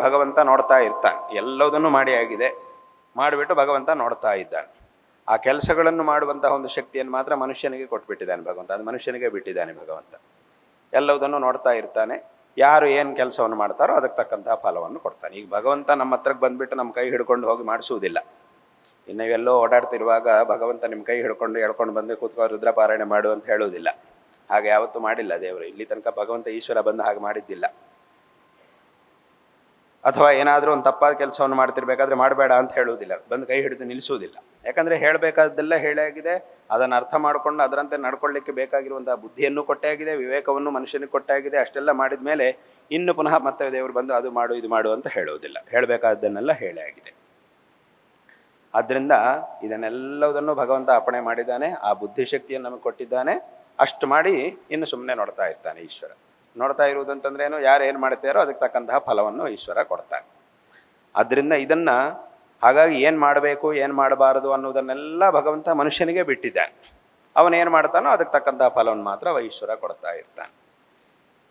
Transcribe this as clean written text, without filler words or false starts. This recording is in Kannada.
ಭಗವಂತ ನೋಡ್ತಾ ಇರ್ತಾನೆ. ಎಲ್ಲದನ್ನು ಮಾಡಿ ಆಗಿದೆ, ಮಾಡಿಬಿಟ್ಟು ಭಗವಂತ ನೋಡ್ತಾ ಇದ್ದಾನೆ. ಆ ಕೆಲಸಗಳನ್ನು ಮಾಡುವಂತಹ ಒಂದು ಶಕ್ತಿಯನ್ನು ಮಾತ್ರ ಮನುಷ್ಯನಿಗೆ ಕೊಟ್ಬಿಟ್ಟಿದ್ದಾನೆ ಭಗವಂತ. ಅದು ಮನುಷ್ಯನಿಗೆ ಬಿಟ್ಟಿದ್ದಾನೆ ಭಗವಂತ. ಎಲ್ಲವುದನ್ನು ನೋಡ್ತಾ ಇರ್ತಾನೆ. ಯಾರು ಏನು ಕೆಲಸವನ್ನು ಮಾಡ್ತಾರೋ ಅದಕ್ಕೆ ತಕ್ಕಂತಹ ಫಲವನ್ನು ಕೊಡ್ತಾನೆ. ಈಗ ಭಗವಂತ ನಮ್ಮ ಹತ್ರಕ್ಕೆ ಬಂದುಬಿಟ್ಟು ನಮ್ಮ ಕೈ ಹಿಡ್ಕೊಂಡು ಹೋಗಿ ಮಾಡಿಸುವುದಿಲ್ಲ. ಇನ್ನು ಎಲ್ಲೋ ಓಡಾಡ್ತಿರುವಾಗ ಭಗವಂತ ನಿಮ್ಮ ಕೈ ಹಿಡ್ಕೊಂಡು ಎಳ್ಕೊಂಡು ಬಂದು ಕೂತ್ಕೋ ರುದ್ರಪಾರಾಯಣೆ ಮಾಡು ಅಂತ ಹೇಳುವುದಿಲ್ಲ. ಹಾಗೆ ಯಾವತ್ತೂ ಮಾಡಿಲ್ಲ ದೇವರು. ಇಲ್ಲಿ ತನಕ ಭಗವಂತ ಈಶ್ವರ ಬಂದು ಹಾಗೆ ಮಾಡಿದ್ದಿಲ್ಲ. ಅಥವಾ ಏನಾದರೂ ಒಂದು ತಪ್ಪಾದ ಕೆಲಸವನ್ನು ಮಾಡ್ತಿರ್ಬೇಕಾದ್ರೆ ಮಾಡಬೇಡ ಅಂತ ಹೇಳುವುದಿಲ್ಲ, ಬಂದು ಕೈ ಹಿಡಿದು ನಿಲ್ಲಿಸುವುದಿಲ್ಲ. ಯಾಕಂದರೆ ಹೇಳಬೇಕಾದ್ದೆಲ್ಲ ಹೇಳಾಗಿದೆ, ಅದನ್ನು ಅರ್ಥ ಮಾಡಿಕೊಂಡು ಅದರಂತೆ ನಡ್ಕೊಳ್ಳಿಕ್ಕೆ ಬೇಕಾಗಿರುವಂಥ ಬುದ್ಧಿಯನ್ನು ಕೊಟ್ಟೇ ಆಗಿದೆ, ವಿವೇಕವನ್ನು ಮನುಷ್ಯನಿಗೆ ಕೊಟ್ಟೇ ಆಗಿದೆ. ಅಷ್ಟೆಲ್ಲ ಮಾಡಿದ ಮೇಲೆ ಇನ್ನು ಪುನಃ ಮತ್ತೆ ದೇವರು ಬಂದು ಅದು ಮಾಡು ಇದು ಮಾಡು ಅಂತ ಹೇಳುವುದಿಲ್ಲ. ಹೇಳಬೇಕಾದ್ದನ್ನೆಲ್ಲ ಹೇಳೇ ಆಗಿದೆ. ಆದ್ದರಿಂದ ಇದನ್ನೆಲ್ಲದನ್ನು ಭಗವಂತ ಅರ್ಪಣೆ ಮಾಡಿದ್ದಾನೆ. ಆ ಬುದ್ಧಿಶಕ್ತಿಯನ್ನು ನಮಗೆ ಕೊಟ್ಟಿದ್ದಾನೆ. ಅಷ್ಟು ಮಾಡಿ ಇನ್ನು ಸುಮ್ಮನೆ ನೋಡ್ತಾ ಇರ್ತಾನೆ ಈಶ್ವರ. ನೋಡ್ತಾ ಇರುವುದಂತಂದ್ರೇನು, ಯಾರು ಏನು ಮಾಡ್ತಾರೋ ಅದಕ್ಕೆ ತಕ್ಕಂತಹ ಫಲವನ್ನು ಈಶ್ವರ ಕೊಡ್ತಾನೆ. ಆದ್ದರಿಂದ ಇದನ್ನು ಹಾಗಾಗಿ ಏನು ಮಾಡಬೇಕು ಏನು ಮಾಡಬಾರದು ಅನ್ನೋದನ್ನೆಲ್ಲ ಭಗವಂತ ಮನುಷ್ಯನಿಗೆ ಬಿಟ್ಟಿದ್ದಾನೆ. ಅವನೇನು ಮಾಡ್ತಾನೋ ಅದಕ್ಕೆ ತಕ್ಕಂತಹ ಫಲವನ್ನು ಮಾತ್ರ ಈಶ್ವರ ಕೊಡ್ತಾ ಇರ್ತಾನೆ.